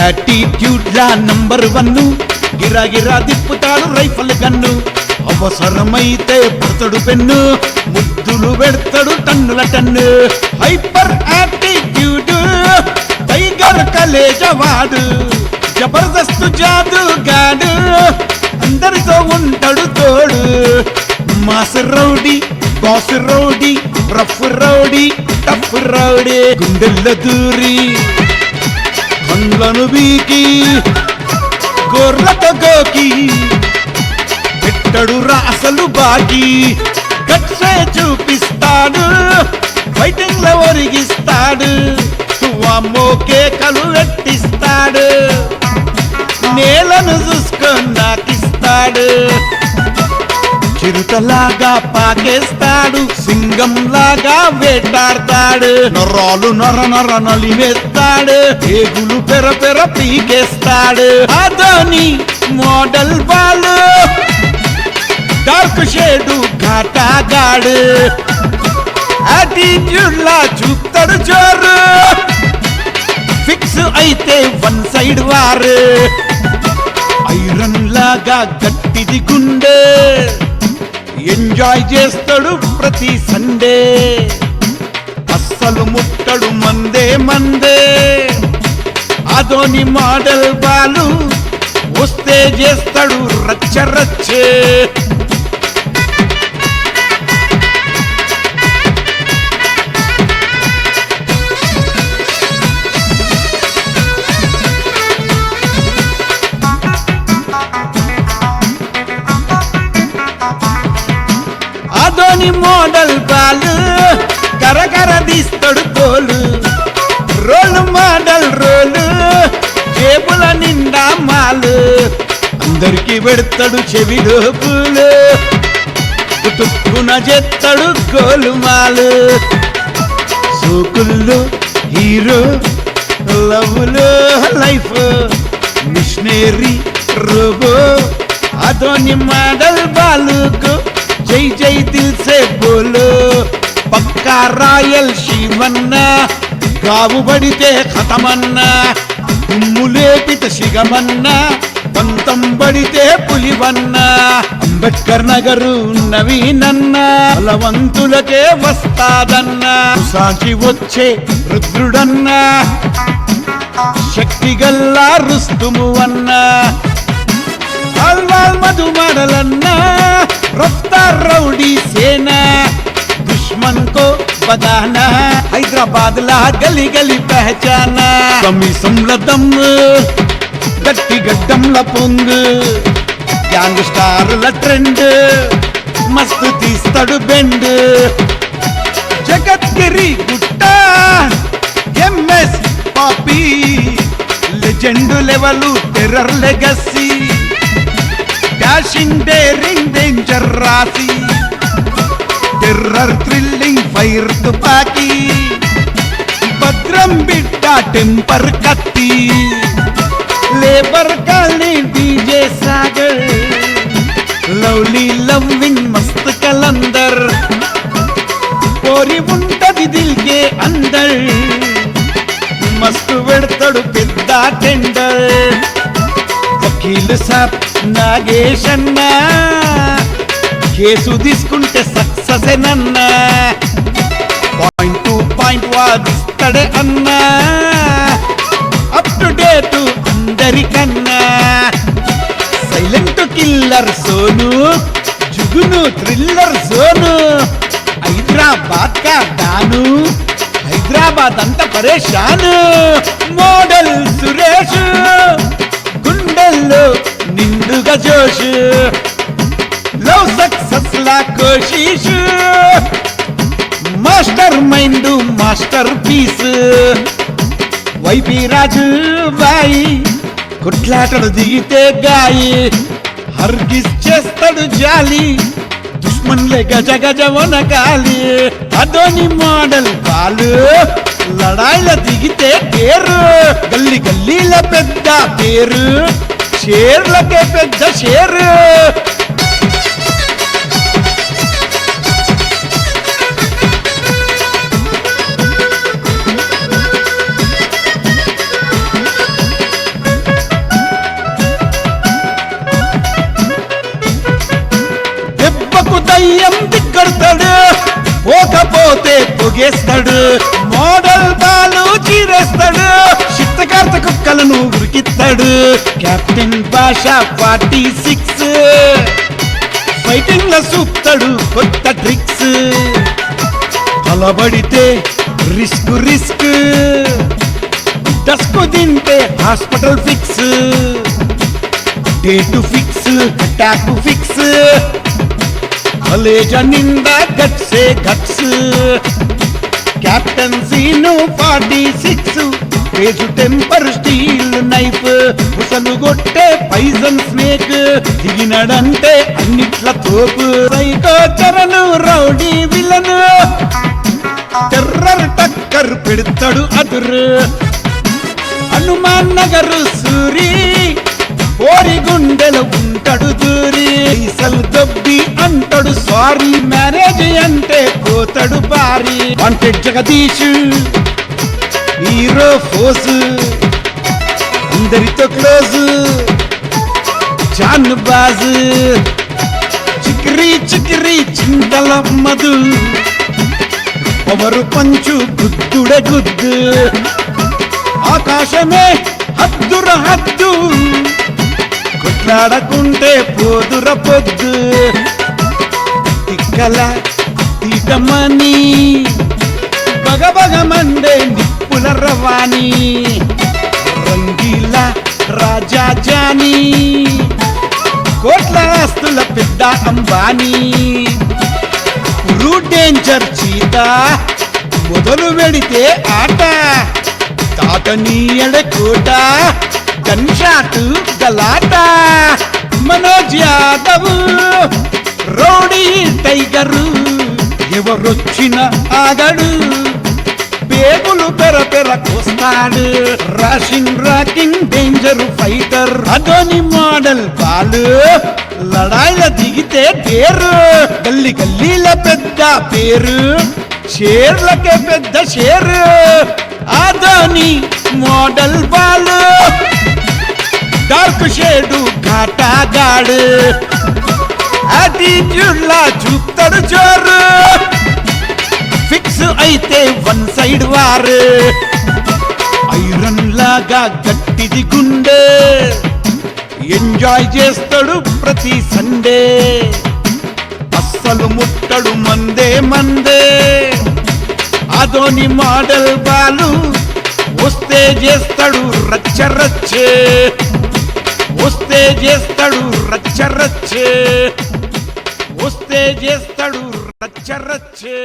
Attitude లా number 1 గిరాగిరా తిప్పుతాడు రైఫల్ గన్ను అవసరమైతే పడతాడు పెన్ను ముద్దులు పెడతాడు టన్నుల టన్ను హైపర్ యాటిట్యూడ్ టైగర్ కలేజవాడు జబర్దస్త్ జాదుగాడు అందరితో ఉంటాడు తోడు mass rowdy boss rowdy rough rowdy tough rowdy గుండెల్ల దూరి కండ్లను బీకి గొర్రెతో గోకి పెట్టడు అసలు బాకి గట్సే చూపిస్తాడు ఫైటింగ్ లో ఒరిగిస్తాడు వామ్మో కేకలు వెట్టిస్తాడు నేలను చూసుకొని నాకిస్తాడు చిరుతలాగా పాకేస్తాడు సింగంలాగా వేటాడతాడు నరాలు నర నర నలివేస్తాడు ఏగులు పెర పెర పీకేస్తాడు Adoni model Balu dark shade ఘాటాగాడు యాటిట్యూడ్ లా చూపుతాడు జోరు ఫిక్స్ అయితే వన్ సైడ్ వారు ఐరన్ లాగా గట్టిది గుండె ఎంజాయ్ చేస్తాడు ప్రతి సండే అస్సలు ముట్టడు మందే మందే అదోని మోడల్ బాలు వస్తే చేస్తాడు రచ్చ రచ్చే అదోని మోడల్ బాలు కరకర తీస్తాడు తోలు రోలు మోడల్ రోలు జేబుల నిండా మాలు అందరికి పెడతాడు చెవిలో పూలు తుక్కున చేస్తాడు గోలుమాలు సోకుల్లో హీరో లవ్లో లైఫ్ మిషనరీ రోబో అదోని మోడల్ బాలుకు జై జై దిల్ సే బోలో పక్కా రాయల్ శివన్న గావు పడితే ఖతమన్నా దుమ్ము లేపిత శిగమన్న పంతం పడితే పులివన్న అంబేద్కర్ నగరు నవీనన్న బలవంతులకే వస్తాదన్న సాచి వచ్చే రుద్రుడన్న శక్తి గల్లా రుస్తుము అన్న అల్వాల్ మధు మడలన్నా రఫ్తార్ రౌడీ సేనా दुश्मन को बदाना हैदराबाद ला गली गली पहचाना कमीसंला दम गट्टी गड्डंला పొంగు గ్యాంగ్ స్టార్ల ట్రెండ్ మస్తు తీస్తాడు బెండ్ జగద్గిరి గుట్ట ఎంఎస్ పాపి legend level terror legacy dashing daring danger రాసి టెర్రర్ థ్రిల్లింగ్ ఫైర్ తుపాకీ భద్రం బిడ్డ టెంపర్ కత్తి labour colony DJ Sagar lovely loving మస్త్ కలందర్ పోరి ఉంటది దిల్కే అందర్ మస్తు పెడతాడు పెద్ద టెండర్ వకీల్ సాబ్ నాగేష్ అన్న కేసు తీసుకుంటే సక్సెస్ అన్నా పాయింట్ టు పాయింట్ వాదిస్తాడే అన్నా అప్ టు డేట్ అందరికన్నా సైలెంట్ కిల్లర్ సోను జుగును థ్రిల్లర్ సోను హైదరాబాద్ కా డాను హైదరాబాద్ అంతా పరేషాను మోడల్ సురేష్ గుండెల్లో నిండుగా జోష్ లవ్ సక్సెస్ లా కోషిష్ mastermind masterpiece YP Raju బాయి కొట్లాటలు దిగితే గాయి హర్గిస్ చేస్తాడు జాలి దుష్మన్లే గజ గజ వనకాలి అదోని మోడల్ బాలు లడాయిల దిగితే పేరు గల్లీ గల్లీల పెద్ద పేరు షేర్లకే పెద్ద షేరు చేస్తాడు, మోడల్ బాలు చీరేస్తాడు, చిత్తకార్త కుక్కలను ఉరికిస్తాడు. కెప్టెన్ బాషా 46 ఫైటింగ్ లో చూపుతాడు కొత్త ట్రిక్స్. తలబడితే రిస్క్ రిస్క్, డస్కు తింటే hospital fix, date fix talk fix, college నిండా గట్సే గట్స్. క్యాప్టెన్సీను 46 పేజు టెంపర్ స్టీల్ నైఫ్, ఉసలు కొట్టే పైజన్ స్నేక్, దిగినడంటే అన్నిట్ల తోపు. Psycho Charan rowdy villain, terror టక్కర్ పెడతాడు అదురు. హనుమాన్ నగరు సూరి, ఓరి గుండెలు ఉంటాడు దూరి. పైసలు దొబ్బి అంటాడు సారీ, మ్యారేజ్ అంటే పోతాడు భారీ. వాంటెడ్ జగదీష్ హీరో ఫోసు, అందరితో క్లోజ్ జాన్ బాజు. చిక్రీ చిక్రీ చింతల మధు, పవరు పంచు గుద్దుడ గుద్దు. ఆకాశమే హద్దుర హద్దు, కొట్లాడకుంటే పోదుర పొద్దు. తిక్కల తీటమని, బగబగమండే నిప్పుల రవాణి. రంగీల రాజా జానీ, కోట్ల ఆస్తుల పెద్ద అంబానీ. డేంజర్ చీత మొదలు పెడితే ఆట, తాతనీయడ కోట గన్ షాట్ గలాట. మనోజ్ యాదవ్ రౌడీ టైగరు, ఎవరొచ్చిన ఆగడు, పేగులు పెర పెర కోస్తాడు. Rushing rocking danger fighter, Adoni model Balu, లడాయిల దిగితే పేరు. గల్లీ గల్లీల పెద్ద పేరు, షేర్లకే పెద్ద షేరు. Adoni model Balu, dark shade ఘాటాగాడు, యాటిట్యూడ్లా చూపుతాడు జోరు. ఫిక్స్ అయితే వన్ సైడ్ వారు, ఐరన్ లాగా గట్టిది గుండె, ఎంజాయ్ చేస్తాడు ప్రతి సండే. అస్సలు ముట్టడు మందే మందే, అదోని మోడల్ బాలు. వస్తే చేస్తాడు రచ్చ రచ్చే, వస్తే చేస్తాడు రచ్చ రచ్చే, వస్తే చేస్తాడు రచ్చ రచ్చే.